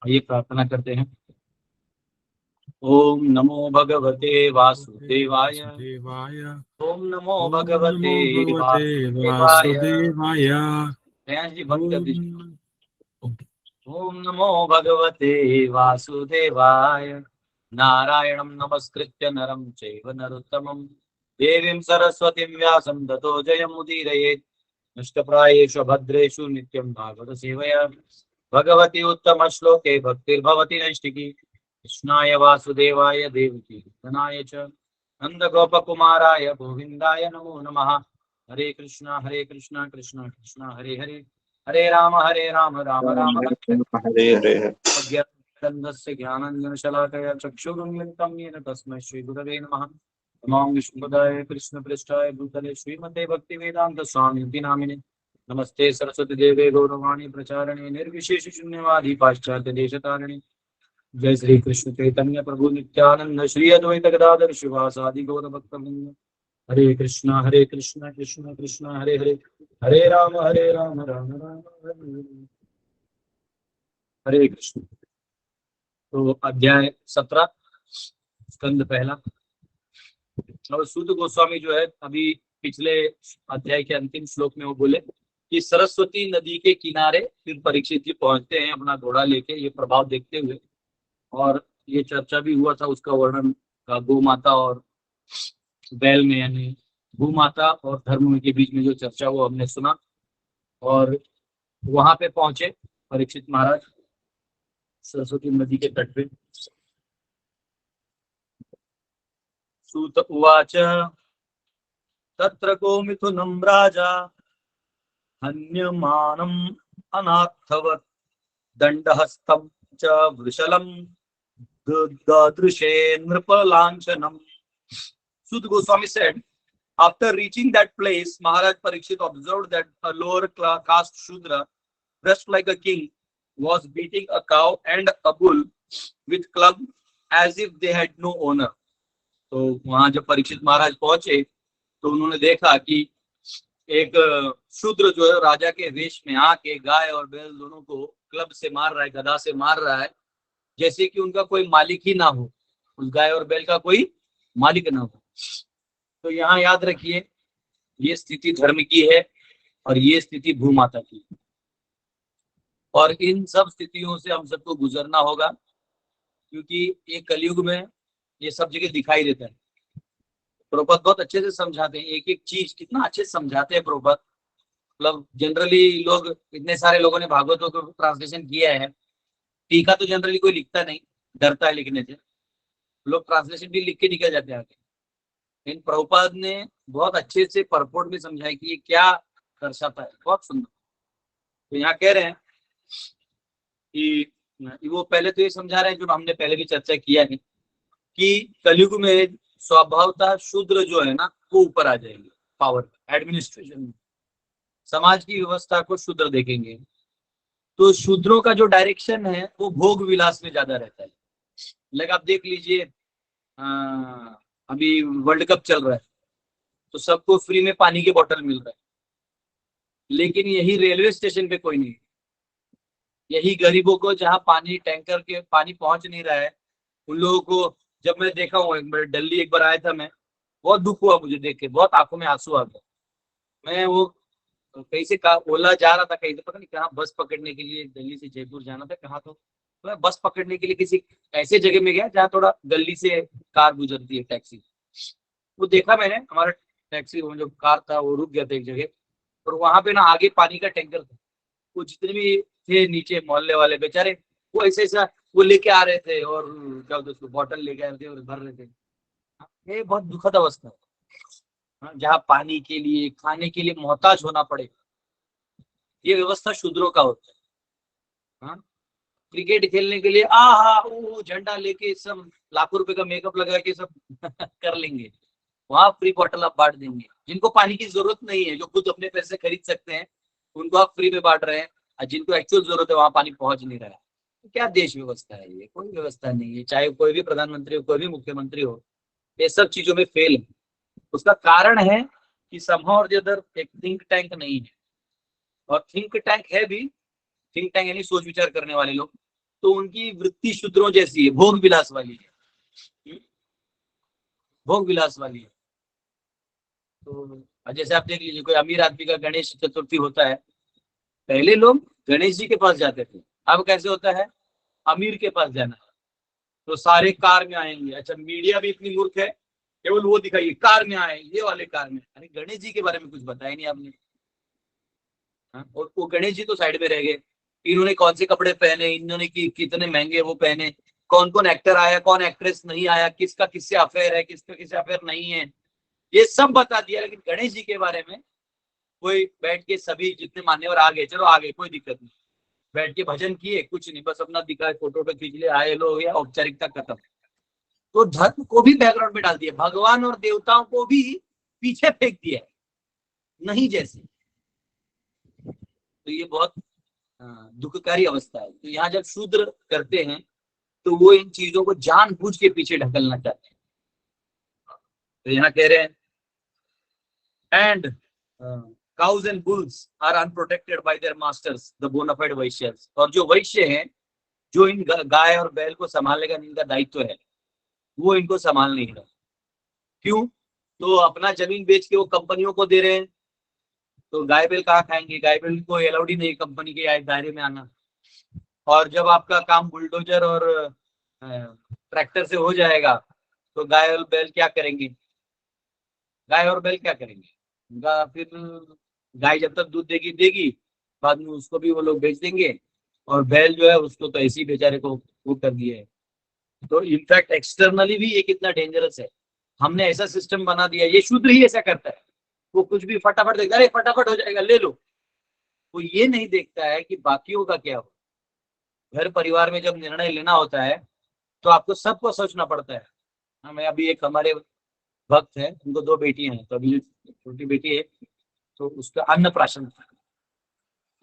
आइए प्रार्थना करते हैं। ओम नमो भगवते वासुदेवाय। वासुदेवाय। ओम नमो ओम भगवते नमो भगवते वासुदेवाय। वासुदेवाय। दयान जी बंद कर दीजिए। ओम ओम नमो भगवते वासुदेवाय। नारायणं नमस्कृत्य नरं चैव नरोत्तमं देवीं सरस्वतीं व्यासं ततो जयमुदीरयेत्। नष्टप्रायेषु भद्रेषु नित्यं भागवत सेवया भगवती उत्तम श्लोके भक्तिर्भवति नैष्टिकी। कृष्णाय वासुदेवाय देवकी नंदनाय च नंदगोपकुमाराय गोविन्दाय नमो नमः। हरे कृष्णा कृष्णा कृष्णा हरे हरे, हरे राम राम राम हरे हरे हरे। अज्ञानस्य ज्ञानाञ्जनशलाकया चक्षुरुन्मिलितं येन तस्मै श्रीगुरवे नमः। नमामि विष्णुपदाय कृष्णपृष्ठाय भूतले श्रीमते भक्तिवेदान्तस्वामिनिति नामिने। नमस्ते सरस्वती देवे गौरवाणी प्रचारणे निर्विशेष शून्यवादी पाश्चात्य देशतारिणे। जय श्री कृष्ण चैतन्य प्रभु नित्यानंद श्री अद्वैत गदाधर शिवासादि गौर भक्तवृंद। हरे कृष्णा कृष्णा कृष्णा हरे हरे, हरे राम राम राम हरे हरे। हरे कृष्ण। तो अध्याय 17 स्कंद पहला। और सूत गोस्वामी जो है अभी पिछले अध्याय के अंतिम श्लोक में वो बोले कि सरस्वती नदी के किनारे फिर परीक्षित जी पहुंचते हैं अपना घोड़ा लेके, ये प्रभाव देखते हुए। और ये चर्चा भी हुआ था उसका वर्णन का, गौ माता और बैल में, यानी गौ माता और धर्म के बीच में जो चर्चा वो हमने सुना। और वहां पे पहुंचे परीक्षित महाराज सरस्वती नदी के तट पे। सूत उवाच तत्र गोमिथुनं राजा हन्यमानम् अनार्थवत् दंडहस्तं च वृषलं ददृशे नृपलांछनम्। Sut Goswami said, after reaching that place, Maharaj Parikshit observed that a lower caste Shudra, dressed like a king, was beating a cow and a bull with club as if they had no owner. तो वहां जब परीक्षित महाराज पहुंचे तो उन्होंने देखा कि एक शूद्र जो है राजा के वेश में आके गाय और बैल दोनों को क्लब से मार रहा है, गदा से मार रहा है, जैसे कि उनका कोई मालिक ही ना हो, उस गाय और बैल का कोई मालिक ना हो। तो यहाँ याद रखिए, ये स्थिति धर्म की है और ये स्थिति भूमाता की। और इन सब स्थितियों से हम सबको गुजरना होगा, क्योंकि ये कलयुग में ये सब जगह दिखाई देता है। प्रभुपाद बहुत अच्छे से समझाते हैं, एक एक चीज कितना अच्छे से समझाते हैं प्रभुपाद। मतलब जनरली लोग, इतने सारे लोगों ने भागवतों को ट्रांसलेशन किया है, टीका तो जनरली कोई लिखता नहीं, डरता है लिखने से, लोग ट्रांसलेशन भी लिख के निकल जाते हैं आगे। इन प्रभुपाद ने बहुत अच्छे से परपोर्ट में समझाया कि ये क्या दर्शाता है, बहुत सुंदर। तो यहाँ कह रहे हैं कि वो पहले तो ये समझा रहे हैं जो हमने पहले भी चर्चा किया है कि कलयुग में स्वभावतः शूद्र जो है ना वो ऊपर आ जाएंगे, पावर एडमिनिस्ट्रेशन में, समाज की व्यवस्था को शूद्र देखेंगे। तो शूद्रों का जो डायरेक्शन है वो भोग विलास में ज्यादा रहता है। लाइक आप देख लीजिए, अभी वर्ल्ड कप चल रहा है तो सबको फ्री में पानी की बोतल मिल रहा है, लेकिन यही रेलवे स्टेशन पे कोई नहीं। यही गरीबों को जहाँ पानी टैंकर के पानी पहुंच नहीं रहा है, उन लोगों को जब मैं देखा हूँ, दिल्ली एक बार आया था मैं, बहुत दुख हुआ मुझे देख के, बहुत आंखों में आंसू आ गए। मैं वो कहीं से ओला जा रहा था, कहीं से पता नहीं कहाँ, बस पकड़ने के लिए, दिल्ली से जयपुर जाना था कहाँ, तो मैं बस पकड़ने के लिए किसी ऐसे जगह में गया जहाँ थोड़ा गली से कार गुजरती है, टैक्सी। वो देखा मैंने, हमारा टैक्सी वो जो कार था वो रुक गया था एक जगह, और वहां पे ना आगे पानी का टैंकर था। वो जितने भी थे नीचे मोहल्ले वाले बेचारे, वो ऐसे ऐसा वो लेके आ रहे थे, और क्या बोलते उसको, बॉटल लेके आ रहे थे और भर रहे थे। ये बहुत दुखद अवस्था है। हाँ, जहाँ पानी के लिए, खाने के लिए मोहताज होना पड़े, ये व्यवस्था शूद्रों का होता है। हाँ? क्रिकेट खेलने के लिए आहा वो झंडा लेके सब लाखों रुपए का मेकअप लगा के सब कर लेंगे, वहां फ्री बॉटल आप बांट देंगे। जिनको पानी की जरूरत नहीं है, जो खुद अपने पैसे खरीद सकते हैं, उनको आप फ्री में बांट रहे हैं, और जिनको एक्चुअल जरूरत है वहां पानी पहुंच नहीं रहा है। तो क्या देश व्यवस्था है ये? कोई व्यवस्था नहीं है, चाहे कोई भी प्रधानमंत्री हो, कोई भी मुख्यमंत्री हो, ये सब चीजों में फेल है। उसका कारण है कि समहाउ और द अदर एक थिंक टैंक नहीं है, और थिंक टैंक है भी, थिंक टैंक यानी सोच विचार करने वाले लोग, तो उनकी वृत्ति शूद्रों जैसी है, भोग विलास वाली है, भोग विलास वाली है। तो जैसे आप देख लीजिए, कोई अमीर आदमी का गणेश चतुर्थी होता है, पहले लोग गणेश जी के पास जाते थे, अब कैसे होता है, अमीर के पास जाना है, तो सारे कार में आएंगे। अच्छा, मीडिया भी इतनी मूर्ख है, केवल वो दिखाइए कार में आए, ये वाले कार में। अरे गणेश जी के बारे में कुछ बताया नहीं आपने। हाँ? और वो गणेश जी तो साइड में रह गए, इन्होंने कौन से कपड़े पहने, इन्होंने कितने महंगे वो पहने, कौन कौन एक्टर आया, कौन एक्ट्रेस नहीं आया, किसका किससे अफेयर है, किसका किससे अफेयर नहीं है, ये सब बता दिया। लेकिन गणेश जी के बारे में कोई बैठ के, सभी जितने मान्यवर आ गए, चलो आ गए, कोई दिक्कत नहीं, बैठ के भजन किए, कुछ नहीं, बस अपना दिखा, फोटो पे खींच लिया, आए लो, या औपचारिकता खत्म। तो धर्म को भी बैकग्राउंड में डाल दिया, भगवान और देवताओं को भी पीछे फेंक दिया, नहीं जैसे। तो ये बहुत दुखकारी अवस्था है। तो यहाँ जब शूद्र करते हैं तो वो इन चीजों को जानबूझ के पीछे ढकलना चाहते हैं। तो यहाँ कह रहे हैं, and cows and bulls are unprotected by their masters the bona fide Vaishyas. और जो वैश्य हैं, जो इन गाय और बैल को संभालने का इनका दायित्व है, वो इनको संभाल नहीं रहा। क्यों? तो अपना जमीन बेच के वो कंपनियों को दे रहे हैं, तो गाय बैल कहाँ खाएंगे, गाय बैल को अलाउड ही नहीं कंपनी के दायरे में आना। और जब आपका काम बुलडोजर और ट्रैक्टर से हो जाएगा, तो गाय और बैल क्या करेंगे, गाय और बैल क्या करेंगे, फिर गाय जब तक दूध देगी देगी, बाद में उसको भी वो लोग बेच देंगे, और बैल जो है उसको तो ऐसे ही बेचारे को वो कर दिया है। तो इनफैक्ट एक्सटर्नली भी ये कितना डेंजरस है, हमने ऐसा सिस्टम बना दिया, ये शूद्र ही ऐसा करता है, वो कुछ भी फटाफट देखता है, फटाफट हो जाएगा ले लो। वो ये नहीं देखता है कि बाकियों का क्या हो। घर परिवार में जब निर्णय लेना होता है तो आपको सबको सोचना पड़ता है। हमें अभी एक हमारे भक्त है, उनको 2 बेटियां हैं, तो अभी छोटी बेटी है तो उसका अन्नप्राशन था,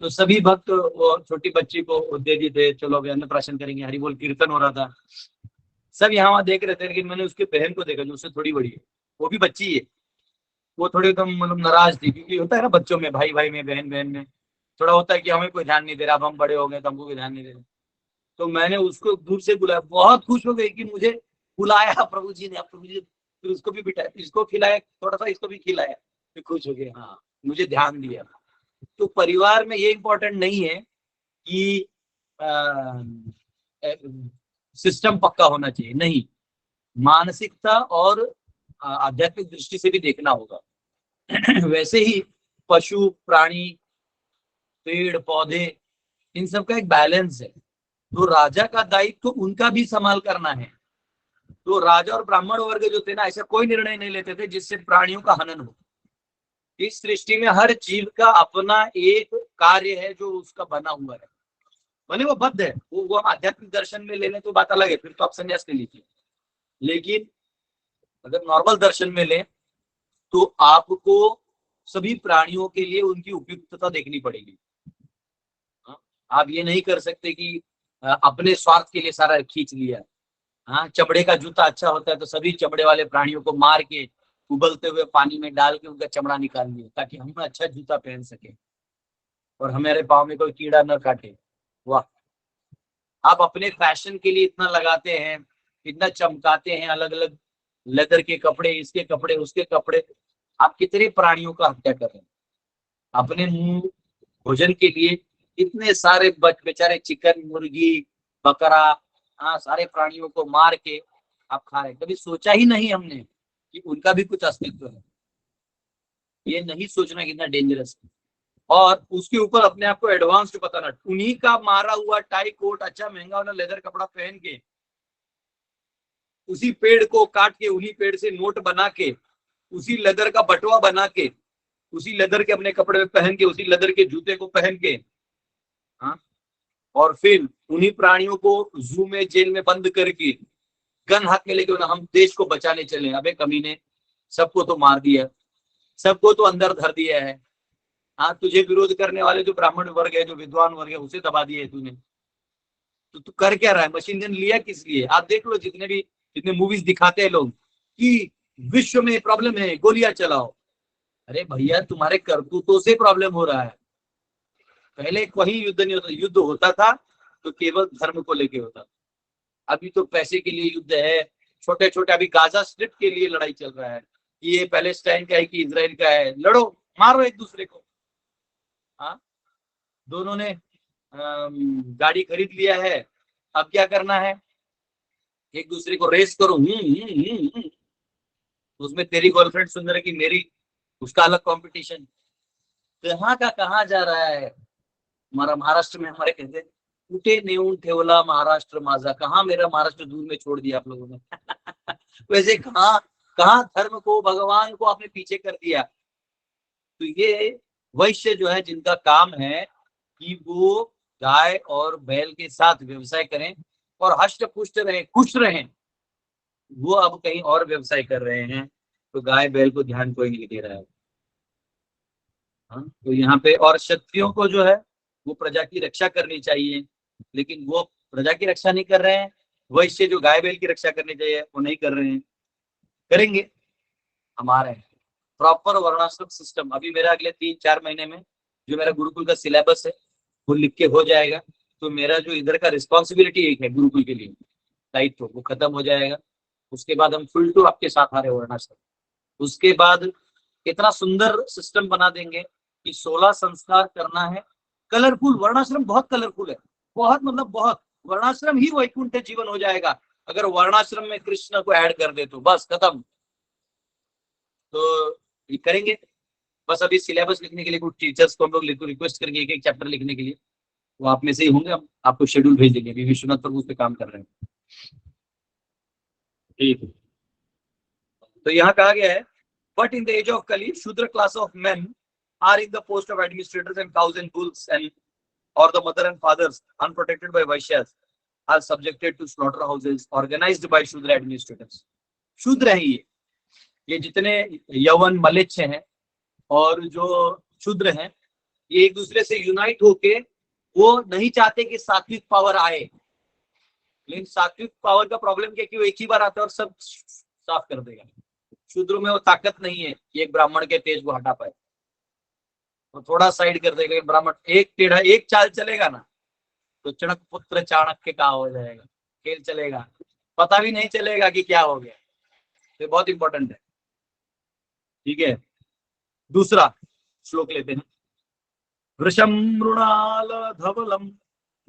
तो सभी भक्त वो छोटी बच्ची को दे दिए थे, चलो अभी अन्नप्राशन करेंगे, हरि बोल कीर्तन हो रहा था, सब यहाँ वहां देख रहे थे। लेकिन मैंने उसके बहन को देखा जो उससे थोड़ी बड़ी है, वो भी बच्ची है, वो थोड़ी एकदम मतलब नाराज थी, क्योंकि होता है ना बच्चों में, भाई भाई में, बहन बहन में थोड़ा होता है कि हमें कोई ध्यान नहीं दे रहा, अब हम बड़े हो गए तो हमको कोई ध्यान नहीं दे रहा। तो मैंने उसको दूर से बुलाया, बहुत खुश हो गई कि मुझे बुलाया प्रभु जी ने, प्रभु जी। फिर उसको भी बिठाया, इसको खिलाया थोड़ा सा, इसको भी खिलाया, फिर खुश हो गए, हाँ मुझे ध्यान दिया। तो परिवार में ये इंपॉर्टेंट नहीं है कि सिस्टम पक्का होना चाहिए, नहीं, मानसिकता और आध्यात्मिक दृष्टि से भी देखना होगा। वैसे ही पशु प्राणी, पेड़ पौधे, इन सब का एक बैलेंस है। तो राजा का दायित्व तो उनका भी संभाल करना है। तो राजा और ब्राह्मण वर्ग जो थे ना, ऐसा कोई निर्णय नहीं लेते थे जिससे प्राणियों का हनन हो। इस सृष्टि में हर जीव का अपना एक कार्य है जो उसका बना हुआ है, भले वो बद्ध है, वो आध्यात्मिक दर्शन में ले लें तो बात अलग है, फिर तो आप संन्यास ले लीजिए। लेकिन अगर नॉर्मल दर्शन में लें तो आपको सभी प्राणियों के लिए उनकी उपयुक्तता देखनी पड़ेगी। आप ये नहीं कर सकते कि अपने स्वार्थ के लिए सारा खींच लिया। हाँ, चमड़े का जूता अच्छा होता है तो सभी चमड़े वाले प्राणियों को मार के उबलते हुए पानी में डाल के उनका चमड़ा निकाल लिया, ताकि हम अच्छा जूता पहन सके और हमारे पाँव में कोई कीड़ा न काटे। वाह, आप अपने फैशन के लिए इतना लगाते हैं, इतना चमकाते हैं, अलग अलग लेदर के कपड़े, इसके कपड़े, उसके कपड़े, आप कितने प्राणियों का हत्या कर रहे हैं अपने मुंह भोजन के लिए। इतने सारे बेचारे चिकन, मुर्गी, बकरा, हाँ सारे प्राणियों को मार के आप खा रहे हैं। कभी सोचा ही नहीं हमने कि उनका भी कुछ अस्तित्व है। ये नहीं सोचना कितना डेंजरस है। और उसके ऊपर अपने आप को एडवांस बताना, उन्हीं का मारा हुआ टाई कोट, अच्छा महंगा वाला लेदर कपड़ा पहन के, उसी पेड़ को काट के, उन्हीं पेड़ से नोट बना के, उसी लेदर का बटुआ बना के, उसी लेदर के अपने कपड़े पहन के, उसी लेदर के जूते को पहन के, हाँ, और फिर उन्हीं प्राणियों को जू में, जेल में बंद करके गन हाथ में लेके हम देश को बचाने चले। अबे कमीने, सबको तो मार दिया, सबको तो अंदर धर दिया है। हाँ, तुझे विरोध करने वाले जो ब्राह्मण वर्ग है, जो विद्वान वर्ग है, उसे दबा दिया है तूने। तो तू कर क्या रहा है? मशीन गन लिया किस लिए? आप देख लो, जितने मूवीज दिखाते हैं लोग कि विश्व में प्रॉब्लम है, गोलियां चलाओ। अरे भैया, तुम्हारे करतूतों से प्रॉब्लम हो रहा है। पहले कोई युद्ध नहीं होता, युद्ध होता था तो केवल धर्म को लेके होता था। अभी तो पैसे के लिए युद्ध है, छोटे छोटे, अभी गाजा स्ट्रिप के लिए लड़ाई चल रहा है कि ये पैलेस्टाइन का है कि इजराइल का है, लड़ो, मारो एक दूसरे को। हाँ, दोनों ने गाड़ी खरीद लिया है, अब क्या करना है, एक दूसरे को रेस करो। उसमें तेरी गर्लफ्रेंड सुंदर है कि मेरी, उसका अलग कंपटीशन। कहाँ का कहाँ जा रहा है। हमारा महाराष्ट्र में हमारे कहते हैं, कुठे नेऊन ठेवला महाराष्ट्र माझा, कहाँ मेरा महाराष्ट्र दूर में छोड़ दिया आप लोगों ने। वैसे कहाँ कहाँ धर्म को, भगवान को आपने पीछे कर दिया। तो ये वैश्य जो है, जिनका काम है कि वो गाय और बैल के साथ व्यवसाय करें और हष्ट पुष्ट रहें, खुश रहें, वो अब कहीं और व्यवसाय कर रहे हैं। तो गाय बैल को ध्यान कोई नहीं दे रहा है। हाँ, तो यहाँ पे और क्षत्रियों को जो है वो प्रजा की रक्षा करनी चाहिए, लेकिन वो प्रजा की रक्षा नहीं कर रहे हैं। वैश्य जो गाय बैल की रक्षा करनी चाहिए वो नहीं कर रहे हैं। करेंगे, हमारे प्रॉपर वर्णाश्रम सिस्टम। अभी मेरा अगले 3-4 महीने में जो मेरा गुरुकुल का सिलेबस है वो लिख के हो जाएगा। तो मेरा जो इधर का रिस्पॉन्सिबिलिटी एक है गुरुकुल के लिए, दायित्व, वो खत्म हो जाएगा। उसके बाद हम फुल टू आपके साथ आ रहे वर्णाश्रम। उसके बाद इतना सुंदर सिस्टम बना देंगे कि 16 संस्कार करना है। कलरफुल वर्णाश्रम, बहुत कलरफुल है, बहुत मतलब बहुत। वर्णाश्रम ही वैकुंठ जीवन हो जाएगा अगर वर्णाश्रम में कृष्ण को ऐड कर दे तो बस खत्म। तो ये करेंगे। बस अभी सिलेबस लिखने के लिए कुछ टीचर्स को हम लोग रिक्वेस्ट करेंगे एक एक चैप्टर लिखने के लिए। वो आप में से ही होंगे, हम आपको शेड्यूल भेज देंगे। अभी विश्वनाथ प्रभु उस पर काम कर रहे हैं। ठीक है, तो यहाँ कहा गया है, but in the age of Kali shudra class of men are in the post of administrators and cows and bulls and or the mother and fathers unprotected by vaishyas are subjected to slaughterhouses organized by शूद्र administrators। शूद्र है ये जितने यवन मलेच्छ हैं और जो शूद्र हैं, ये एक दूसरे से यूनाइट होके वो नहीं चाहते कि सात्विक पावर आए। लेकिन सात्विक पावर का प्रॉब्लम क्या कि वो एक ही बार आता है और सब साफ कर देगा। शूद्रों में वो ताकत नहीं है कि एक ब्राह्मण के तेज को हटा पाए, वो थोड़ा साइड कर देगा। ब्राह्मण एक टेढ़ा एक चाल चलेगा ना तो चणक पुत्र चाणक्य का हो जाएगा, खेल चलेगा, पता भी नहीं चलेगा कि क्या हो गया। तो बहुत इंपॉर्टेंट है। ठीक है, दूसरा श्लोक लेते हैं। वृषम मृणाल धवलम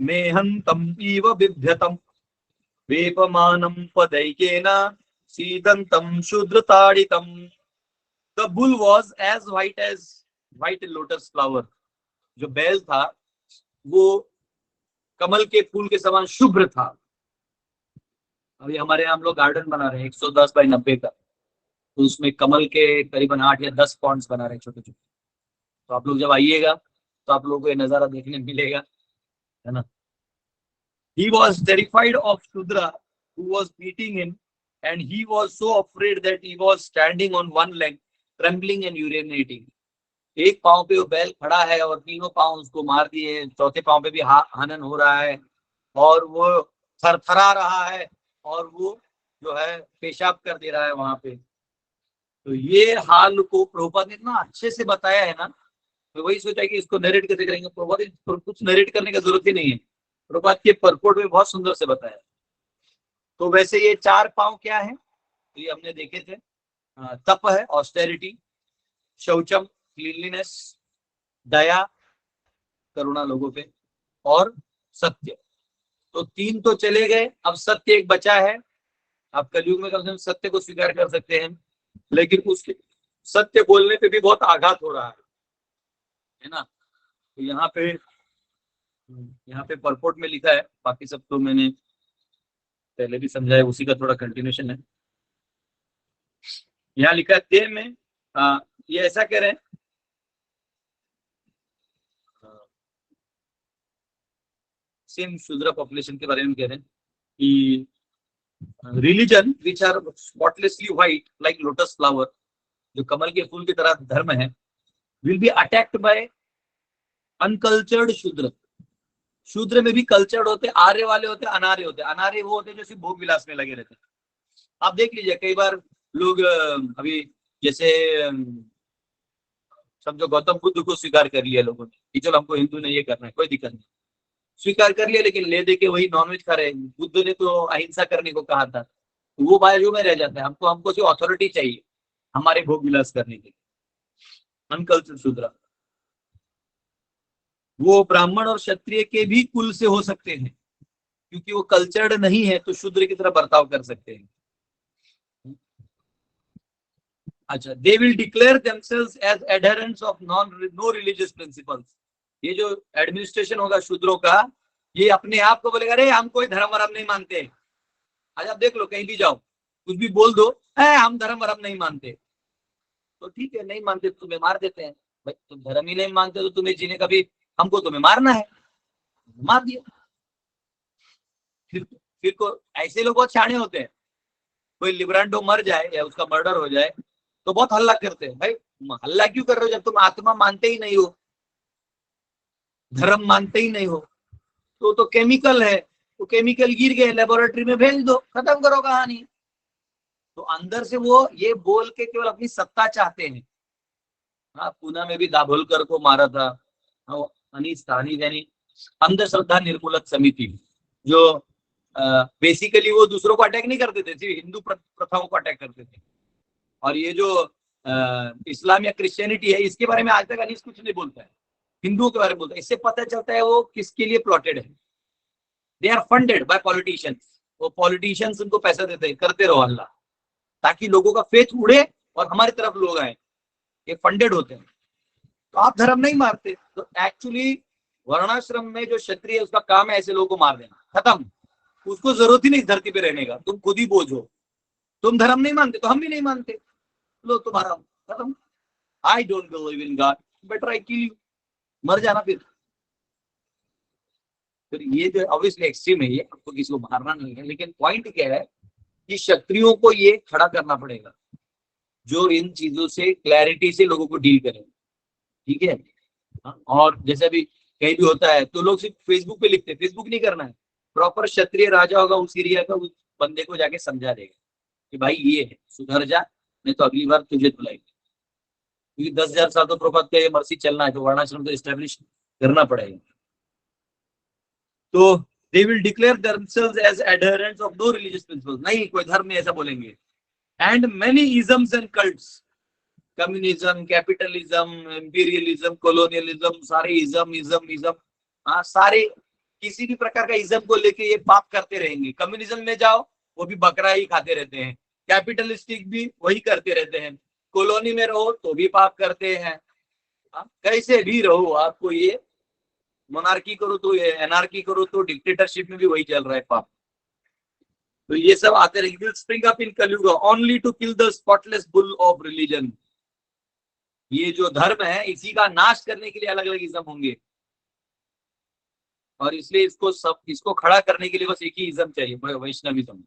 मेहंतम इव बिभ्यतम वेपमानम पदैकेन सीदंतम शूद्रताड़ितम। The bull was as white lotus flower. जो बैल था वो कमल के फूल के समान शुभ्र था। अभी हमारे यहाँ हम लोग गार्डन बना रहे हैं 110 बाई 90 का, तो उसमें कमल के करीबन 8 या 10 पॉन्ड्स बना रहे हैं छोटे छोटे। तो आप लोग जब आइएगा तो आप लोगों को ये नजारा देखने मिलेगा, है ना। He was terrified of Shudra who was beating him, and he was so afraid that he was standing on one leg, trembling and urinating। एक पांव पे वो बैल खड़ा है और तीनों पांव उसको मार दिए, चौथे पांव पे भी हनन हो रहा है और वो थरथरा रहा है और वो जो है पेशाब कर दे रहा है वहां पे। तो ये हाल को प्रभुपाद ने इतना अच्छे से बताया है ना, तो वही सोचा कि इसको नरेट कैसे करेंगे। प्रभुपाद कुछ नरेट करने की जरूरत ही नहीं है, प्रभुपाद के परपोर्ट में बहुत सुंदर से बताया। तो वैसे ये 4 पांव क्या है, तो ये हमने देखे थे। तप है, ऑस्टेरिटी, शौचम, क्लीनलीनेस, दया, करुणा लोगों पे, और सत्य। तो 3 तो चले गए, अब सत्य एक बचा है। आप कलयुग में कम से कम सत्य को स्वीकार कर सकते हैं, लेकिन उसके सत्य बोलने पे भी बहुत आघात हो रहा है ना। तो यहाँ पे परपोर्ट में लिखा है, बाकी सब तो मैंने पहले भी समझाया, उसी का थोड़ा कंटिन्यूशन है। यहाँ लिखा है ते में ये ऐसा कह रहे हैं, सेम शूद्र पॉपुलेशन के बारे में कह रहे हैं कि religion which are spotlessly white like lotus flower, जो कमल के फूल की तरह धर्म है, will be attacked by uncultured शूद्र। शूद्र में भी कल्चर्ड होते, आर्य वाले होते, अनार्य होते। अनार्य वो होते जो सिर्फ भोग विलास में लगे रहते। आप देख लीजिए कई बार लोग अभी जैसे समझो गौतम बुद्ध को स्वीकार कर लिया लोगों ने कि चलो हमको हिंदू ने ये करना है, कोई दिक्कत नहीं। स्वीकार कर लिया, लेकिन ले दे के वही नॉनवेज खा रहे हैं। बुद्ध ने तो अहिंसा करने को कहा था, तो वो बाजू में रह जाता है। हमको हमको सिर्फ अथॉरिटी चाहिए हमारे भोग विलास करने के लिए। अनकल्चर्ड शूद्र वो ब्राह्मण और क्षत्रिय के भी कुल से हो सकते हैं, क्योंकि वो कल्चर्ड नहीं है तो शूद्र की तरह बर्ताव कर सकते हैं। अच्छा, they will declare themselves as adherents of no religious principles. ये जो एडमिनिस्ट्रेशन होगा शूद्रों का, ये अपने आप को बोलेगा अरे हम कोई धर्म वरम नहीं मानते। आज आप देख लो, कहीं भी जाओ, कुछ भी बोल दो, है हम धर्म वरम नहीं मानते, तो ठीक है, नहीं मानते तो तुम्हें मार देते हैं। भाई तुम धर्म ही नहीं मानते तो तुम्हें जीने का भी, हमको तुम्हें मारना है, मार दिया। फिर को ऐसे लोग बहुत शाणे होते हैं। कोई लिब्रांडो मर जाए या उसका मर्डर हो जाए तो बहुत हल्ला करते हैं। भाई हल्ला क्यों कर रहे हो जब तुम आत्मा मानते ही नहीं हो, धर्म मानते ही नहीं हो? तो केमिकल है, तो केमिकल गिर गए, लेबोरेटरी में भेज दो, खत्म करो कहानी। तो अंदर से वो ये बोल के केवल अपनी सत्ता चाहते हैं। हाँ, पूना में भी दाभोलकर को मारा था। हाँ, अनीस था, अनीस यानी अंधश्रद्धा निर्मूलक समिति, जो बेसिकली वो दूसरों को अटैक नहीं करते थे, सिर्फ हिंदू प्रथाओं को अटैक करते थे। और ये जो इस्लाम या क्रिश्चियनिटी है, इसके बारे में आज तक अनीस कुछ नहीं बोलता है, हिंदुओं के बारे में बोलता है। इससे पता चलता है वो किसके लिए प्लॉटेड है। They are funded by politicians. वो पॉलिटिशियंस उनको पैसा देते हैं, करते रहो अल्लाह, ताकि लोगों का फेथ उड़े और हमारी तरफ लोग आए। ये फंडेड होते हैं। तो आप धर्म नहीं मारते तो एक्चुअली वर्णाश्रम में जो क्षत्रिय है उसका काम है ऐसे लोगों को मार देना, खत्म। उसको जरूरत ही नहीं धरती पे रहने का, तुम खुद ही बोझ हो। तुम धर्म नहीं मानते तो हम भी नहीं मानते, लो तुम्हारा खत्म। I don't believe in God, better I kill you, मर जाना फिर ये जो ऑब्वियसली एक्सट्रीम है, ये आपको किसी को मारना नहीं है, लेकिन पॉइंट क्या है कि क्षत्रियों को ये खड़ा करना पड़ेगा जो इन चीजों से क्लैरिटी से लोगों को डील करें, ठीक है। और जैसे अभी कहीं भी होता है तो लोग सिर्फ फेसबुक पे लिखते हैं, फेसबुक नहीं करना है। प्रॉपर क्षत्रिय राजा होगा उस एरिया का, उस बंदे को जाके समझा देगा कि भाई ये है, सुधर जा, नहीं तो अगली बार तुझे बुलाएंगे। क्योंकि 10,000 साल तो प्रभात का ये मर्सी चलना है, तो वर्णाश्रम तो एस्टेब्लिश करना पड़ेगा। तो they will declare themselves as adherents of no religious principles, नहीं कोई धर्म नहीं ऐसा बोलेंगे। And many isms and cults, communism, capitalism, imperialism, colonialism, सारे इज्म इज्म इज्म, हाँ सारे किसी भी प्रकार का इज्म को लेके ये पाप करते रहेंगे। कम्युनिज्म में जाओ वो भी बकरा ही खाते रहते हैं, कैपिटलिस्टिक भी वही करते रहते हैं, कॉलोनी में रहो तो भी पाप करते हैं। कैसे भी रहो आपको ये मोनार्की करो तो ये एनार्की करो तो डिक्टेटरशिप में भी वही चल रहा है पाप। तो ये सब आते रहेंगे। Spring up in Kaliyuga only to kill the spotless bull of religion. ये जो धर्म है इसी का नाश करने के लिए अलग अलग इज्म होंगे, और इसलिए इसको खड़ा करने के लिए बस एक ही इज्म चाहिए, वैष्णविज्म।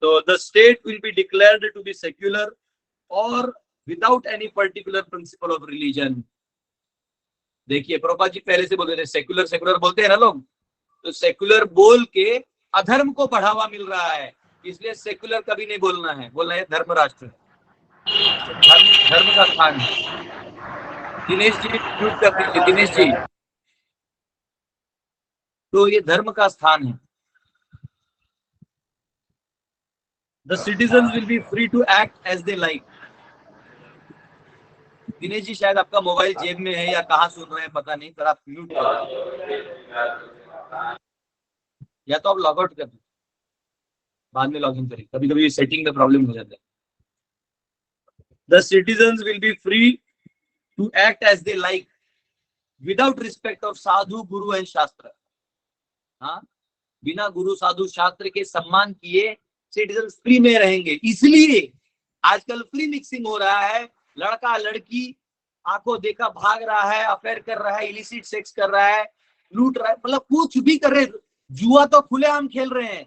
तो the state will be declared to be secular और without any particular principle of religion. देखिए प्रभुपाद जी पहले से बोलते थे सेक्युलर सेक्युलर बोलते हैं ना लोग, तो सेक्युलर बोल के अधर्म को बढ़ावा मिल रहा है, इसलिए सेक्युलर कभी नहीं बोलना है, बोलना है धर्म राष्ट्र, धर्म का स्थान है। दिनेश जी म्यूट कर दीजिए, दिनेश जी। तो ये धर्म का स्थान है। The citizens will be free to act as they like. Dinesh ji शायद आपका मोबाइल जेब में है या कहाँ सुन रहे हैं पता नहीं, पर आप म्यूट कर, या तो आप लॉग आउट कर, बाद में लॉग इन करें, कभी कभी सेटिंग में प्रॉब्लम हो जाता है। The citizens will be free to act as they like without respect of Sadhu Guru and शास्त्र। हाँ, बिना गुरु साधु शास्त्र के सम्मान किए सिटीजन फ्री में रहेंगे। इसलिए आजकल फ्री मिक्सिंग हो रहा है, लड़का लड़की आंखों देखा भाग रहा है, अफेयर कर रहा है, इलिसिट सेक्स कर रहा है, लूट रहा है, मतलब कुछ भी कर रहे, जुआ तो खुलेआम खेल रहे हैं।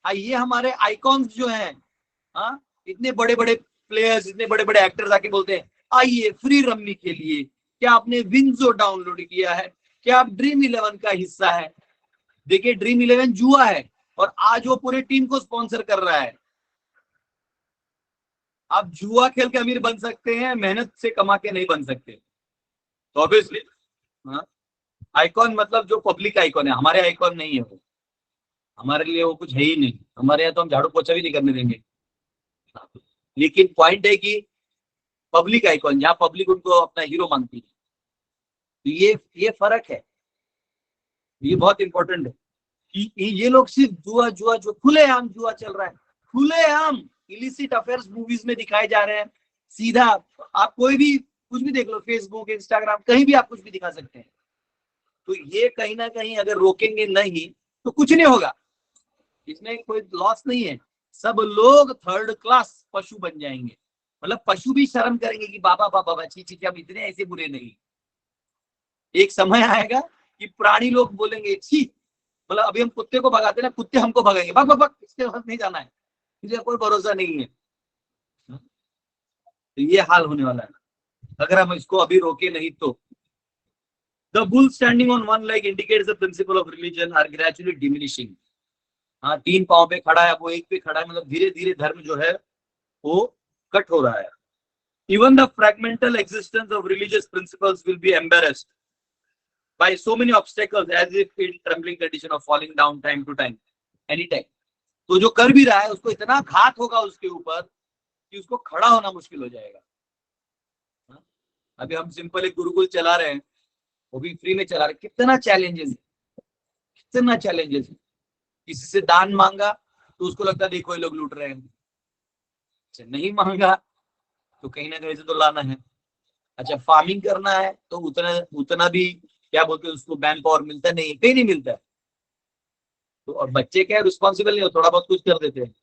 ये हमारे आइकॉन्स जो हैं, हाँ इतने बड़े बड़े प्लेयर्स, इतने बड़े बड़े एक्टर्स आके बोलते हैं आइए फ्री रम्मी खेलिए। क्या आपने विंजो डाउनलोड किया है? क्या आप ड्रीम 11 का हिस्सा है? देखिए ड्रीम 11 जुआ है और आज वो पूरे टीम को स्पॉन्सर कर रहा है। आप जुआ खेल के अमीर बन सकते हैं, मेहनत से कमा के नहीं बन सकते। तो ऑब्वियसली हाँ, आइकॉन मतलब जो पब्लिक आइकॉन है, हमारे आइकॉन नहीं है वो, हमारे लिए वो कुछ है ही नहीं। हमारे यहाँ तो हम झाड़ू पोछा भी नहीं करने देंगे। लेकिन पॉइंट है कि पब्लिक आइकॉन, जहाँ पब्लिक उनको अपना हीरो मानती है, तो ये फर्क है, ये बहुत इंपॉर्टेंट है कि ये लोग सिर्फ जुआ जुआ जो खुलेआम जुआ चल रहा है, खुलेआम इलिसिट अफेयर्स मूवीज में दिखाए जा रहे हैं सीधा। आप कोई भी कुछ भी देख लो, फेसबुक इंस्टाग्राम कहीं भी आप कुछ भी दिखा सकते हैं। तो ये कहीं ना कहीं अगर रोकेंगे नहीं तो कुछ नहीं होगा, इसमें कोई लॉस नहीं है। सब लोग थर्ड क्लास पशु बन जाएंगे, मतलब पशु भी शर्म करेंगे कि बाबा बाबा बाबा छी छी, हम इतने ऐसे बुरे नहीं। एक समय आएगा कि प्राणी लोग बोलेंगे छी, मतलब अभी हम कुत्ते को भगाते ना, कुत्ते हमको भगाएंगे, भाग भाग भाग, इसके पास नहीं जाना है, मुझे कोई भरोसा नहीं है। तो ये हाल होने वाला है अगर हम इसको अभी रोके नहीं तो। The bull standing on one leg indicates the principle of religion are gradually diminishing. हाँ, तीन पांव पे खड़ा है, वो एक पे खड़ा है, मतलब धीरे धीरे धर्म जो है वो कट हो रहा है। Even the fragmental existence of religious principles will be embarrassed by so many obstacles as if in trembling condition of falling down time to time, any time. तो जो कर भी रहा है उसको इतना घात होगा उसके ऊपर कि उसको खड़ा होना मुश्किल हो जाएगा। अभी हम सिंपल एक गुरुकुल चला रहे हैं, वो भी फ्री में चला रहे हैं, कितना चैलेंजेस है, कितना चैलेंजेस है। किसी से दान मांगा तो उसको लगता है देखो ये लोग लूट रहे हैं, नहीं मांगा तो कहीं ना कहीं से तो लाना है। अच्छा, फार्मिंग करना है तो उतना उतना भी क्या बोलते हैं उसको, मैन पावर मिलता नहीं है, कहीं नहीं मिलता है। तो और बच्चे क्या रिस्पॉन्सिबल नहीं हो, थोड़ा बहुत कुछ कर देते हैं,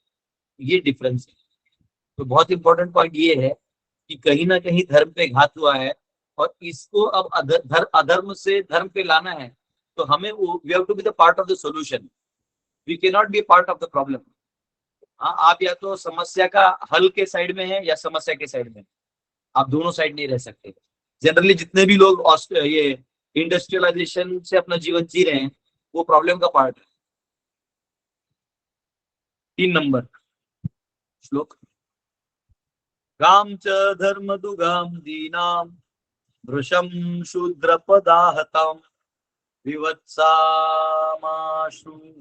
ये डिफरेंस है। तो बहुत इंपॉर्टेंट पॉइंट ये है कि कहीं ना कहीं धर्म पे घात हुआ है, और इसको अब अधर्म से धर्म पे लाना है, तो हमें we have to be the part of the solution, we can not be part of the problem. हाँ, आप या तो समस्या का हल के साइड में है या समस्या के साइड में, आप दोनों साइड नहीं रह सकते। जनरली जितने भी लोग ये इंडस्ट्रियलाइजेशन से अपना जीवन जी रहे हैं वो प्रॉब्लम का पार्ट है। 3 नंबर श्लोक, गाम च धर्म दुगाम दीनाम वृषम शूद्र पदाहताम विवत्सामाशु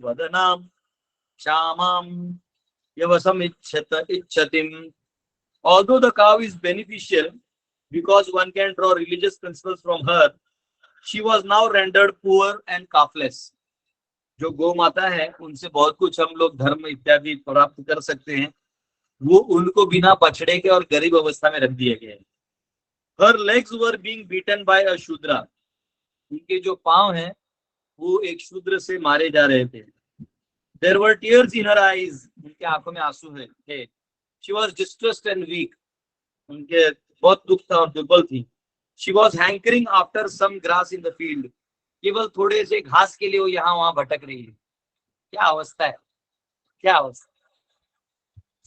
वदनाम श्यामाम यवसम इच्छतिम। Although the cow is beneficial because one can draw religious principles from her, she was now rendered poor and calfless. जो गौ माता है उनसे बहुत कुछ हम लोग धर्म इत्यादि प्राप्त कर सकते हैं, वो उनको बिना बछड़े के और गरीब अवस्था में रख दिया गया है। Her legs were being beaten by a शूद्रा, उनके जो पांव हैं वो एक शूद्र से मारे जा रहे थे। There were tears in her eyes, उनके आंखों में आंसू थे। She was distressed and weak, उनके बहुत दुख था और दुर्बल थी। She was hankering after some grass in the field, केवल थोड़े से घास के लिए वो यहाँ वहां भटक रही है। क्या अवस्था है, क्या अवस्था।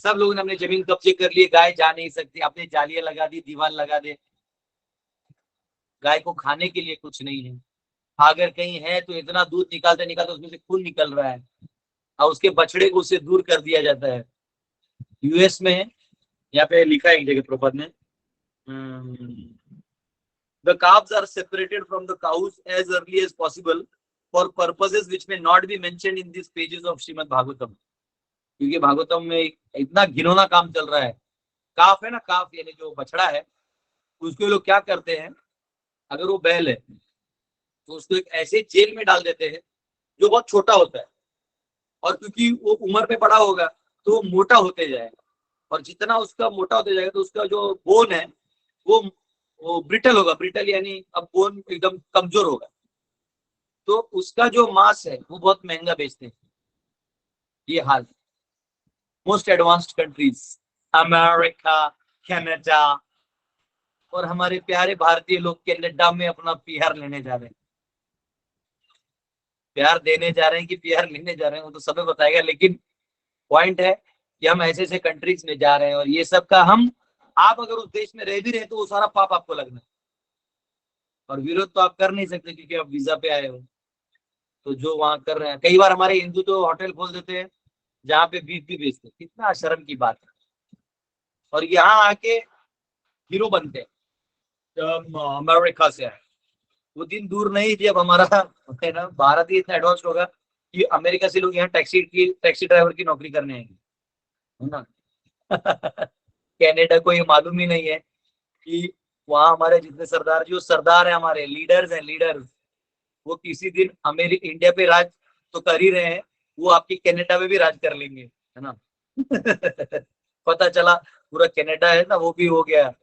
सब लोगों ने अपने जमीन कब्जे कर लिए, गाय जा नहीं सकती, अपने जालियां लगा दी, दीवार लगा दे, गाय को खाने के लिए कुछ नहीं है। अगर कहीं है तो इतना दूध निकालते निकालते उसमें से खून निकल रहा है, और उसके बछड़े को उससे दूर कर दिया जाता है। यूएस में यहाँ पे लिखा है एक जगह प्रपद में, the calves are separated from the cows as early as possible for purposes which may not be mentioned in these pages of Shrimad Bhagavatam. क्योंकि भागवतम में इतना घिनौना काम चल रहा है। काफ है ना, काफ यानी जो बछड़ा है, उसको लोग क्या करते हैं, अगर वो बैल है तो उसको एक ऐसे जेल में डाल देते हैं जो बहुत छोटा होता है, और क्योंकि वो उम्र में बड़ा होगा तो मोटा होते जाएगा, और जितना उसका मोटा होते जाएगा तो उसका जो बोन है वो ब्रिटल होगा, ब्रिटल यानी अब बोन एकदम कमजोर होगा, तो उसका जो मांस है वो बहुत महंगा बेचते हैं। ये हाल most advanced countries, America, Canada, और हमारे प्यारे भारतीय लोग कनाडा में अपना पीआर लेने जा रहे हैं। प्यार देने जा रहे हैं कि प्यार लेने जा रहे हैं वो तो समय बताएगा, लेकिन पॉइंट है कि हम ऐसे ऐसे कंट्रीज में जा रहे हैं, और ये सब का हम, आप अगर उस देश में रह भी रहे तो वो सारा पाप आपको लगना है, और विरोध तो आप कर नहीं सकते क्योंकि आप वीजा पे आए हो। तो जो वहां कर रहे हैं, कई बार हमारे हिंदू तो होटल खोल देते हैं जहाँ पे बीफ भी बेचते हैं, कितना शर्म की बात है, और यहाँ आके हीरो बनते हैं। अमेरिका से आए, वो दिन दूर नहीं जब हमारा है ना भारत ही इतना एडवांस होगा कि अमेरिका से लोग यहाँ टैक्सी ड्राइवर की नौकरी करने आएंगे, है ना। कनाडा को ये मालूम ही नहीं है कि वहाँ हमारे जितने सरदार, जो सरदार है हमारे लीडर्स हैं, लीडर्स, वो किसी दिन अमेरिका इंडिया पे राज तो कर ही रहे हैं, वो आपकी कनाडा में भी राज कर लेंगे, है ना। पता चला पूरा कनाडा है ना, वो भी हो गया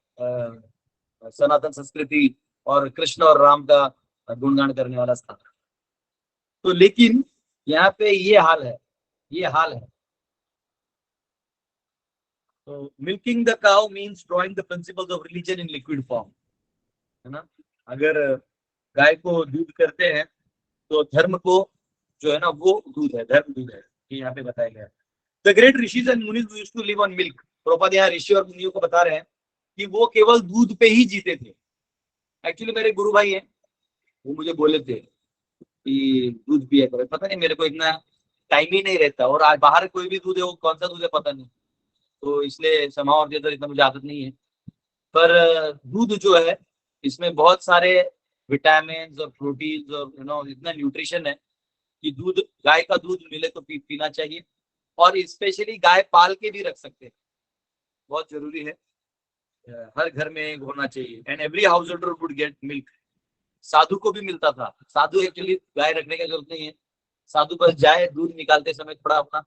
सनातन संस्कृति और कृष्ण और राम का गुणगान करने वाला स्थान। तो लेकिन यहाँ पे ये हाल है, ये हाल है। तो milking the cow means drawing the principles of religion in liquid form, है ना। अगर गाय को दूध करते हैं तो धर्म को जो है ना वो दूध है, धर्म दूध है, ये यहाँ पे बताया गया है। The great rishis and munis used to live on milk. Prabhupada यहाँ ऋषि और मुनियों को बता रहे हैं कि वो केवल दूध पे ही जीते थे। एक्चुअली मेरे गुरु भाई हैं, वो मुझे बोले थे कि दूध पिया करो, पता नहीं मेरे को इतना टाइम ही नहीं रहता, और आज बाहर कोई भी दूध है वो कौन सा दूध है पता नहीं, तो इसलिए समा और ज्यादा इतना मुझे आदत नहीं है। पर दूध जो है इसमें बहुत सारे विटामिन और प्रोटीन और इतना न्यूट्रिशन है कि दूध, गाय का दूध मिले तो पीना चाहिए, और स्पेशली गाय पाल के भी रख सकते हैं, बहुत जरूरी है, हर घर में होना चाहिए। And every house holder would get milk. साधु को भी मिलता था, साधु एक्चुअली गाय रखने की जरूरत नहीं है, साधु बस जाए दूध निकालते समय थोड़ा अपना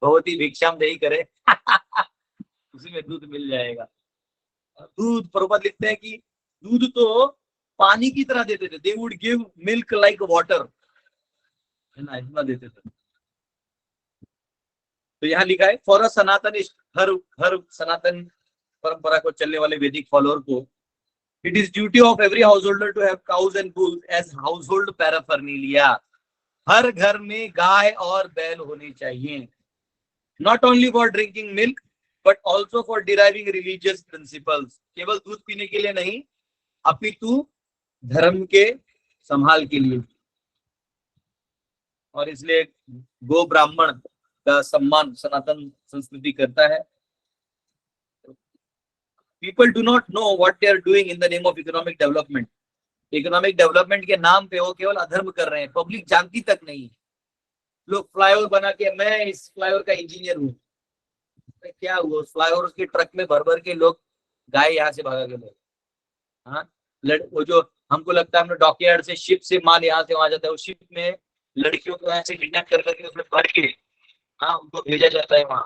भगवती भिक्षाम देही करे उसी में दूध मिल जाएगा। दूध, प्रभुपाद लिखते हैं कि दूध तो पानी की तरह देते थे, they would give milk like water, है ना, इतना देते थे। तो यहाँ लिखा है फॉर अ सनातनिस्ट, हर हर सनातन परंपरा को चलने वाले वैदिक फॉलोअर को, it is duty of every house holder to have cows and bulls as house hold paraphernalia. हर घर में गाय और बैल होनी चाहिए, not only for drinking milk but also for deriving religious principles. केवल दूध पीने के लिए नहीं, अपितु धर्म के संभाल के लिए। और इसलिए गो ब्राह्मण का सम्मान सनातन संस्कृति करता है। People do not know what they are doing in the name of economic development. Economic development के नाम पे वो केवल अधर्म कर रहे हैं, पब्लिक जानती तक नहीं। लोग फ्लाईओवर बना के, मैं इस फ्लाईओवर का इंजीनियर हूँ, क्या हुआ, फ्लाईओवर के ट्रक में भर भर के लोग गाय यहाँ से भगा के लोग, हाँ, वो जो हमको लगता है हमने डॉकयार्ड से, शिप से माल यहाँ से वहां जाता है, उस शिप में लड़कियों को यहाँ से किडनैप कर करके उसमें भर के, हाँ, उनको भेजा जाता है वहां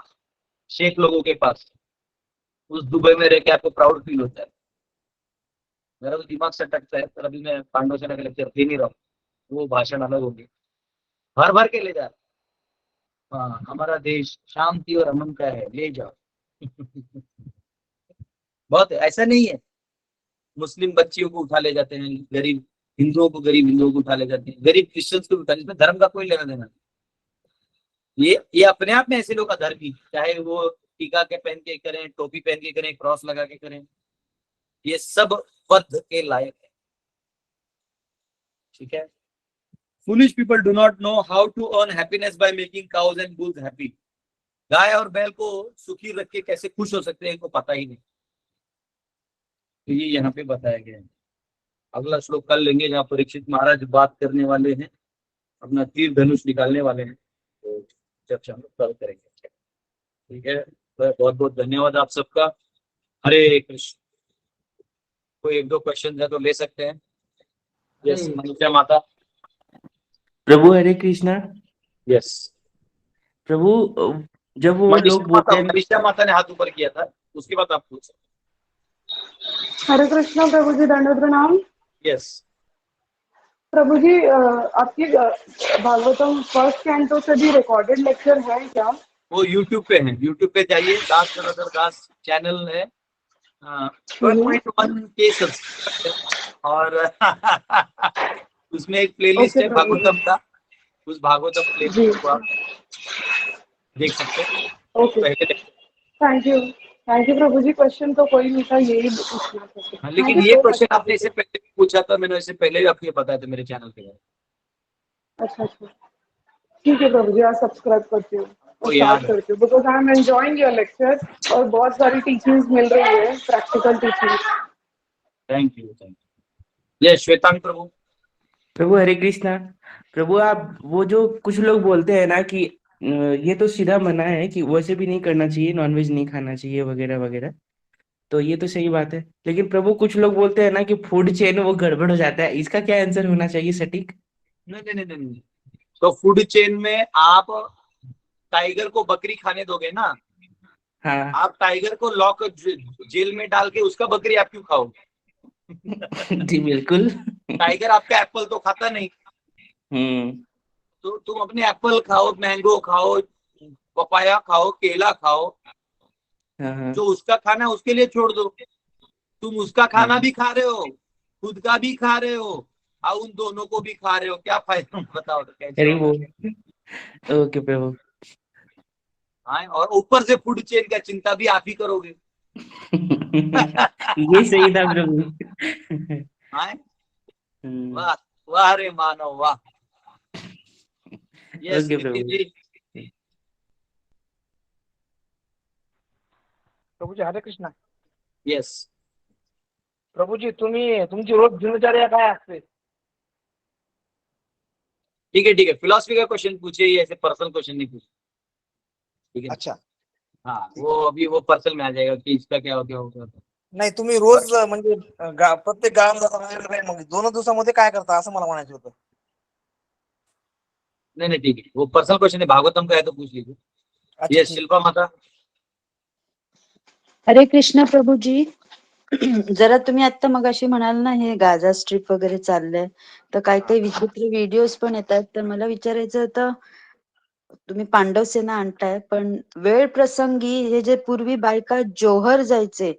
शेख लोगों के पास। उस दुबई में रह के आपको प्राउड फील होता है। मेरा तो दिमाग से अटकता है, पर अभी मैं पांडव सेना का लेक्चर दे नहीं रहा हूँ, वो भाषण अलग होगी। भर भर के ले जा, हाँ, हमारा देश शांति और अमन का है, ले जाओ। बहुत है, ऐसा नहीं है। मुस्लिम बच्चियों को उठा ले जाते हैं, गरीब हिंदुओं को, गरीब हिंदुओं को उठा ले जाते हैं, गरीब क्रिश्चियंस को उठा, इसमें धर्म का कोई लेना देना। ये अपने आप में ऐसे लोग अधर्मी, चाहे वो टीका के पहन के करें, टोपी पहन के करें, क्रॉस लगा के करें, ये सब वध के लायक है। ठीक है। Foolish people do not know how to earn happiness by making cows and bulls happy. गाय और बैल को सुखी रख के कैसे खुश हो सकते हैं इनको पता ही नहीं। तो ये यहाँ पे बताया गया है। अगला श्लोक कल लेंगे, जहाँ परीक्षित महाराज बात करने वाले हैं, अपना तीर धनुष निकालने वाले हैं, तो चर्चा हम कल करेंगे। ठीक है, बहुत बहुत धन्यवाद आप सबका। हरे कृष्ण। कोई एक दो क्वेश्चन है तो ले सकते हैं। यस, मनीषा माता। प्रभु हरे कृष्णा। यस प्रभु, जब वो लोग बोलते हैं, मनीषा माता ने हाथ ऊपर किया था, उसके बाद आप पूछ। हरे कृष्णा प्रभु जी, दंडवत प्रणाम। यस प्रभु जी, आपकी भागवतम फर्स्ट कैंटो से भी रिकॉर्डेड लेक्चर है क्या? वो यूट्यूब पे है, यूट्यूब पे जाइए, दास गदाधर दास चैनल है, 1.1 के सब्सक्राइबर, और उसमें एक प्लेलिस्ट है भागवतम का, उस भागवतम प्लेलिस्ट को आप देख सकते हैं। Okay, thank you Prabhu ji. Question तो कोई नहीं था, यही पूछना था। लेकिन ये क्वेश्चन आपने इससे पहले भी पूछा था, मैंने इससे पहले भी आपको बताया था मेरे चैनल पे। अच्छा, ठीक है प्रभु जी, आज सब्सक्राइब करती हूँ और स्टार्ट करती हूँ, because I am enjoying your lecture और बहुत सारी टीचिंग्स मिल रही है, प्रैक्टिकल टीचिंग्स। Thank you. ये श्वेतांग प्रभु। प्रभु हरे कृष्णा। प्रभु आप वो जो कुछ लोग बोलते हैं ना कि ये तो सीधा मना है कि वैसे भी नहीं करना चाहिए, नॉनवेज नहीं खाना चाहिए वगैरह वगैरह, तो ये तो सही बात है। लेकिन प्रभु कुछ लोग बोलते हैं ना कि फूड चेन वो गड़बड़ हो जाता है, इसका क्या आंसर होना चाहिए सटीक? नहीं नहीं नहीं नहीं। तो फूड चेन में आप टाइगर को बकरी खाने दोगे ना? हाँ। आप टाइगर को लॉक जेल में डाल के उसका बकरी आप क्यों खाओगे? जी बिल्कुल। टाइगर आपका एप्पल तो खाता नहीं। हम्म। तो तुम अपने एप्पल खाओ, मैंगो खाओ, पपाया खाओ, केला खाओ। हाँ हाँ जो उसका खाना है उसके लिए छोड़ दो। तुम उसका खाना हाँ। भी खा रहे हो, खुद का भी खा रहे हो, और उन दोनों को भी खा रहे हो, क्या फायदा? बताओ तो कैसे अरे होगा? वो, ओके प्रभु। हाँ, और ऊपर से फूड चेन का चिंता भी आप ही करोगे। ये सही था प्रभु। हाँ, हम्म। वाह, वाह रे मानव वाह। यस ओके नितिन प्रभु। जी। प्रभूजी हरे कृष्णा. यस, प्रभूजी तुमची रोज दिनचर्या काय असते? ठीक है ठीक है, फिलोसफी का क्वेश्चन पूछिए, ये ऐसे पर्सनल क्वेश्चन नहीं पूछिए, ठीक है? अच्छा. हाँ, वो अभी वो पर्सनल में आ जाएगा कि इसका क्या हो गया होगा। नाही तुम्ही रोज म्हणजे प्रत्येक गावात जाता वगैरे नाही, मग 2 दिवसामध्ये काय करता असं मला म्हणायचं होतं. नहीं नहीं ठीक है, वो पर्सनल क्वेश्चन है, भागवतम का है तो पूछ लीजिए। अच्छा ये ठीक. शिल्पा माता। हरे कृष्ण प्रभूजी. जरा तुम्ही आता मगाशी म्हणाल ना हे गाझा स्ट्रीप वगैरे चाललंय, तर काही काही विचित्र व्हिडिओज पण येतात, तर मला विचारायचं होतं, तुम्ही पांडव सेना आणताय पण वेळ प्रसंगी हे जे पूर्वी बायका जोहर जायचे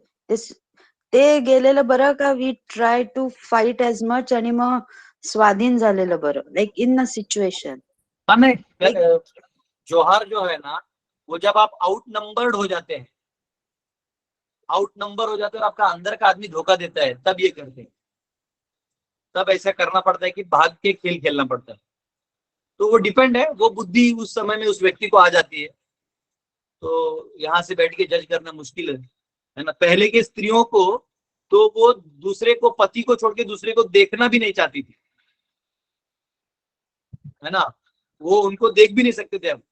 ते गेलेलं बरं का we try to fight as much आणि मग स्वाधीन झालेलं बरं, लाईक इन अ सिच्युएशन. हाँ नहीं, जोहार जो है ना, वो जब आप आउट नंबर्ड हो जाते हैं, आउट नंबर हो जाते हैं और आपका अंदर का आदमी धोखा देता है, तब ये करते हैं। तब ऐसा करना पड़ता है कि भाग के खेल खेलना पड़ता है। तो वो डिपेंड है, वो बुद्धि उस समय में उस व्यक्ति को आ जाती है। तो यहाँ से बैठ के जज करना मुश्किल है ना? पहले के स्त्रियों को तो वो दूसरे को, पति को छोड़ के दूसरे को देखना भी नहीं चाहती थी, है ना? वो उनको देख भी नहीं सकते थे। अब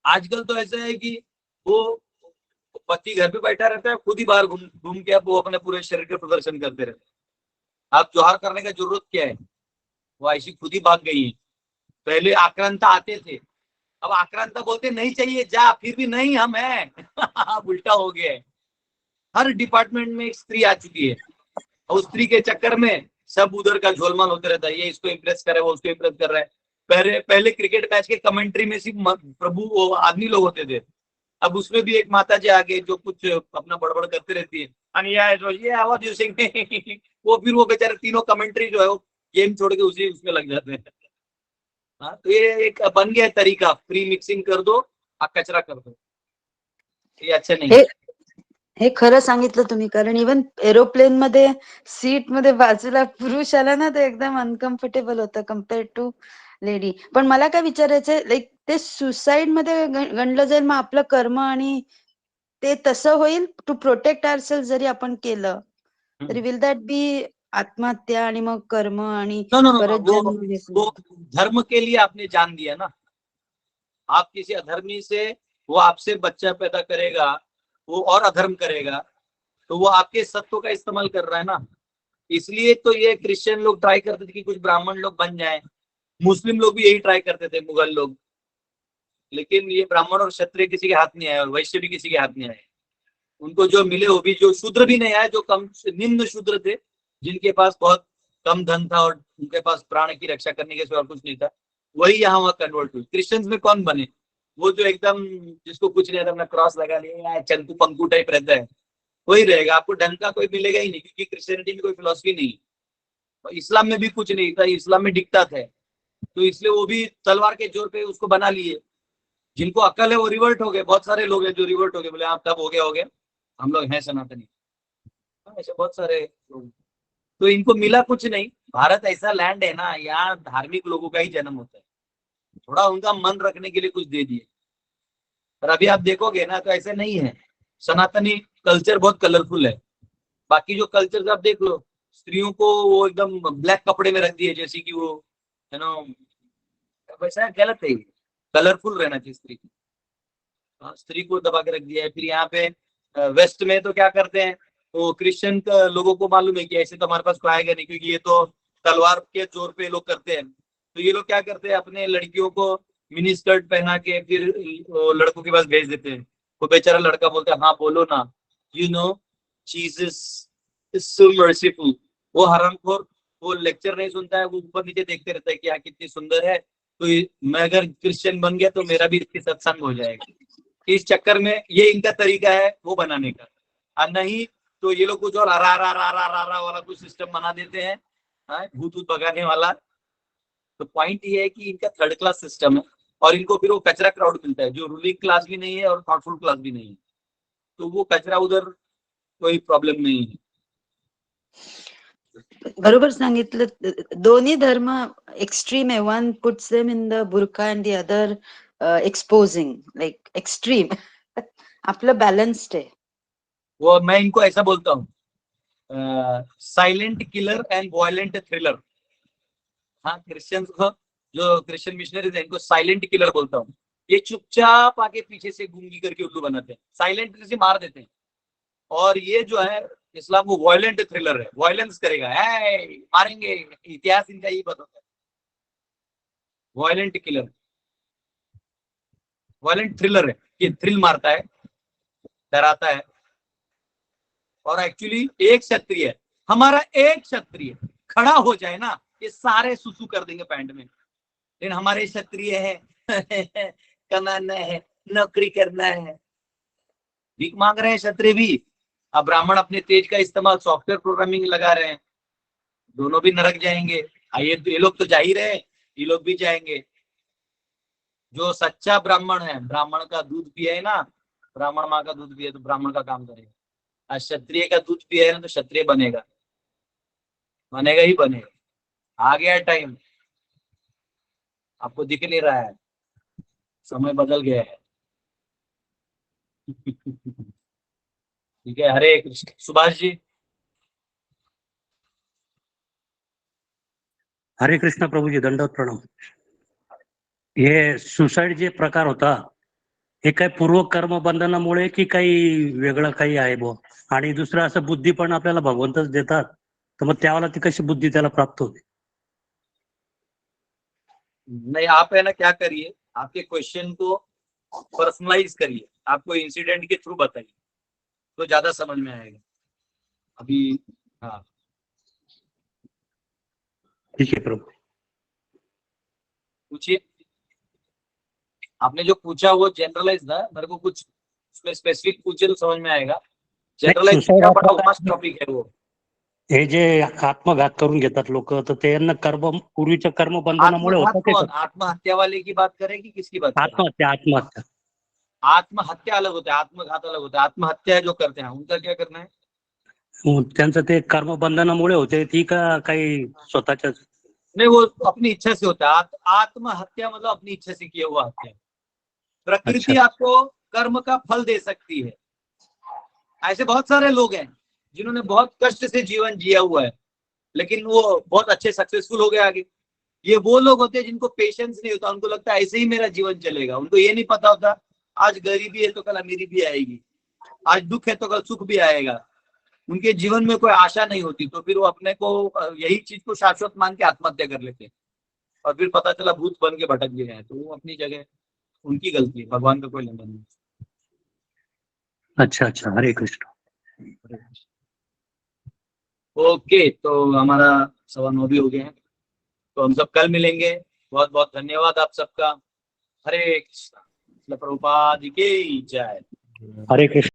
आजकल तो ऐसा है कि वो पति घर पे बैठा रहता है, खुद ही बाहर घूम घूम के अब वो अपने पूरे शरीर के प्रदर्शन करते रहते हैं। आप जोहार करने का जरूरत क्या है? वो ऐसी खुद ही भाग गई है। पहले आक्रांता आते थे, अब आक्रांता बोलते नहीं चाहिए जा, फिर भी नहीं हम हैं। अब उल्टा हो गया है। हर डिपार्टमेंट में एक स्त्री आ चुकी है, और उस स्त्री के चक्कर में सब उधर का झोलमाल होते रहता है। ये इसको इम्प्रेस कर रहा है, वो उसको इम्प्रेस कर रहा है। पहले पहले क्रिकेट मैच के कमेंट्री में सिर्फ प्रभु वो आदमी लोग होते थे, अब उसमें भी एक माता जी आ गई जो कुछ अपना बड़बड़ करती रहती है। आणि ये आवाज यूजिंग वो फिर वो बेचारे तीनों कमेंट्री जो है वो गेम छोड़ के उसी उसमें लग जाते हैं। हाँ, तो ये एक बन गया है तरीका, फ्री मिक्सिंग कर दो और कचरा कर दो, ये अच्छा नहीं। हे हे खरं सांगितलं तुम्ही, कारण इवन एरोप्लेन मध्ये सीट मध्ये बाजूला पुरुष आला ना तर एकदम अनकम्फर्टेबल होतं कम्पेअर टू लेडी. पण मला काय विचारायचंय, लाईक ते सुसाईड मध्ये गणलं जाईल मग आपलं कर्म, आणि ते तसं होईल टू प्रोटेक्ट आवरसेल्फ जरी आपण केलं तरी विल दॅट बी आत्महत्या आणि मग कर्म आणि नो नो नो, परत जन्म वो धर्म के लिए आपने जान दिया ना। आप किसी अधर्मी से, वो आपसे बच्चा पैदा करेगा, वो और अधर्म करेगा, तो वो आपके सत्व का इस्तेमाल कर रहा है ना। इसलिए तो ये क्रिश्चियन लोग ट्राई करते थे कि कुछ ब्राह्मण लोग बन जाएं, मुस्लिम लोग भी यही ट्राई करते थे, मुगल लोग। लेकिन ये ब्राह्मण और क्षत्रिय किसी के हाथ नहीं आए, और वैश्य भी किसी के हाथ नहीं आए। उनको जो मिले वो भी, जो शूद्र भी नहीं आए, जो कम निम्न शूद्र थे, जिनके पास बहुत कम धन था और उनके पास प्राण की रक्षा करने के सिवा और कुछ नहीं था, वही यहाँ वहां कन्वर्ट हुए। क्रिश्चियंस में कौन बने? वो जो एकदम जिसको कुछ नहीं आता, अपना क्रॉस लगा लिया, चंकू पंकू टाइप रहता है, वही रहेगा। आपको ढंग का कोई मिलेगा ही नहीं, क्योंकि क्रिश्चियनिटी में कोई फिलोसफी नहीं, और इस्लाम में भी कुछ नहीं था, इस्लाम में दिक्कत है। तो इसलिए वो भी तलवार के जोर पे उसको बना लिए। जिनको अक्ल है वो रिवर्ट हो गए, बहुत सारे लोग हैं जो रिवर्ट हो गए, बोले आप तब हो गया, हम लोग हैं सनातनी। ऐसे बहुत सारे लोग। तो इनको मिला कुछ नहीं। भारत ऐसा लैंड है ना, यहाँ धार्मिक लोगों का ही जन्म होता है, थोड़ा उनका मन रखने के लिए कुछ दे दिए। पर अभी आप देखोगे ना तो ऐसा नहीं है। सनातनी कल्चर बहुत कलरफुल है। बाकी जो कल्चर आप देख लो, स्त्रियों को वो एकदम ब्लैक कपड़े में रख दिए, जैसे कि वो है ना, वैसा गलत है। कलरफुल रहना चाहिए स्त्री को। हाँ, स्त्री को दबा के रख दिया है। फिर यहाँ पे वेस्ट में तो क्या करते हैं, तो क्रिश्चियन लोगों को मालूम है कि ऐसे तो हमारे पास कोई आएगा नहीं, क्योंकि ये तो तलवार के जोर पे लोग करते हैं। तो ये लोग क्या करते हैं, अपने लड़कियों को मिनी स्कर्ट पहना के फिर वो लड़कों के पास भेज देते हैं। वो बेचारा लड़का बोलता है, हाँ बोलो ना, you know Jesus is so merciful. वो हरामखोर, वो लेक्चर नहीं सुनता है, वो ऊपर नीचे देखते रहता है कि हाँ कितनी सुंदर है, तो मैं अगर क्रिश्चियन बन गया तो मेरा भी इसके सत्संग हो जाएगा। इस चक्कर में ये इनका तरीका है वो बनाने का। और नहीं तो ये लोग कुछ और रा रा रा रा रा रा वाला कुछ सिस्टम बना देते हैं, भूत भूत भगाने वाला। तो पॉइंट ये है कि इनका थर्ड क्लास सिस्टम है, और इनको फिर वो कचरा क्राउड मिलता है जो रूलिंग क्लास भी नहीं है और थॉटफुल क्लास भी नहीं है, तो वो कचरा उधर कोई प्रॉब्लम नहीं है। बरोबर सांगितलं. दोन्ही धर्म एक्स्ट्रीम आहे. One puts them in the burqa and the other exposing like extreme. आपलं बॅलन्स्ड आहे. वो मैं इनको ऐसा बोलता हूँ, silent killer and violent thriller. हाँ, क्रिश्चियंस को, जो क्रिश्चियन मिशनरीज है, इनको साइलेंट किलर बोलता हूँ। ये चुपचाप आके पीछे से गूंगी करके उल्लू बनाते हैं, साइलेंट से मार देते हैं। और ये जो है इस्लाम, वो वायलेंट थ्रिलर है, वायलेंस करेगा, है मारेंगे। इतिहास इनका यही बताता है, वायलेंट किलर, वायलेंट थ्रिलर है। ये थ्रिल मारता है, डराता है। और एक्चुअली एक क्षत्रिय, हमारा एक क्षत्रिय खड़ा हो जाए ना, ये सारे सुसु कर देंगे पैंट में। लेकिन हमारे क्षत्रिय है कमाना है, नौकरी करना है, भीख मांग रहे हैं क्षत्रिय भी। अब ब्राह्मण अपने तेज का इस्तेमाल सॉफ्टवेयर प्रोग्रामिंग लगा रहे हैं, दोनों भी नरक जाएंगे। ये लोग तो जा ही रहे, ये लोग भी जाएंगे। जो सच्चा ब्राह्मण है, ब्राह्मण का दूध पिए ना, ब्राह्मण माँ का दूध पिए तो ब्राह्मण का काम करेगा। आज क्षत्रिय का दूध पिए ना तो क्षत्रिय बनेगा, बनेगा ही बनेगा। आ गया टाइम, आपको दिख नहीं रहा है, समय बदल गया है। ठीक है, हरे कृष्ण। सुभाष जी। हरे कृष्ण प्रभूजी, दंडवत प्रणाम. हे सुसाईड जे प्रकार होता, हे काही पूर्व कर्म बंधनामुळे की काही वेगळं काही आहे बुवा? आणि दुसरं असं बुद्धी पण आपल्याला भगवंतच देतात, तर मग त्यावेळेला ती कशी बुद्धी त्याला प्राप्त होते? नहीं, आप है ना क्या करिए, आपके क्वेश्चन को पर्सनलाइज करिए, आपको इंसिडेंट के थ्रू बताइए तो ज्यादा समझ में आएगा अभी। हाँ, ठीक है प्रभु. पूछिए। आपने जो पूछा वो जनरलाइज था, मेरे को कुछ उसमें स्पेसिफिक पूछे तो समझ में आएगा। जनरलाइज सुसाईड क्या बड़ा आपला वास्ट टॉपिक है वो। हे जे आत्मघात करून घेतात लोक, तर त्यांना कर्म पूर्वीच्या कर्म बंधनामुळे आत्मघात होतं ते कौन, आत्महत्या वाले की बात करें कि किसकी बात करें? आत्महत्या. आत्महत्या आत्महत्या अलग होता है, आत्मघात अलग होता है। आत्महत्या जो करते हैं उनका क्या करना है? त्यांचं ते कर्म बंधनामुळे होते ती का काही स्वतःच्या? नहीं, वो अपनी इच्छा से होता है। आत्महत्या मतलब अपनी इच्छा से किया हुआ हत्या। प्रकृति अच्छा. आपको कर्म का फल दे सकती है। ऐसे बहुत सारे लोग हैं जिन्होंने बहुत कष्ट से जीवन जिया हुआ है, लेकिन वो बहुत अच्छे सक्सेसफुल हो गए आगे। ये वो लोग होते हैं जिनको पेशेंस नहीं होता, उनको लगता है ऐसे ही मेरा जीवन चलेगा। उनको ये नहीं पता होता आज गरीबी है तो कल अमीरी भी आएगी, आज दुख है तो कल सुख भी आएगा। उनके जीवन में कोई आशा नहीं होती, तो फिर वो अपने को यही चीज को शाश्वत मान के आत्महत्या कर लेते हैं, और फिर पता चला भूत बन के भटक गए हैं। तो वो अपनी जगह, उनकी गलती है, भगवान का कोई लेना नहीं। अच्छा अच्छा. हरे कृष्ण. ओके, तो हमारा 9:15 भी हो गए हैं, तो हम सब कल मिलेंगे। बहुत बहुत धन्यवाद आप सबका। हरे कृष्ण। प्रभुपाद की जय। हरे कृष्ण.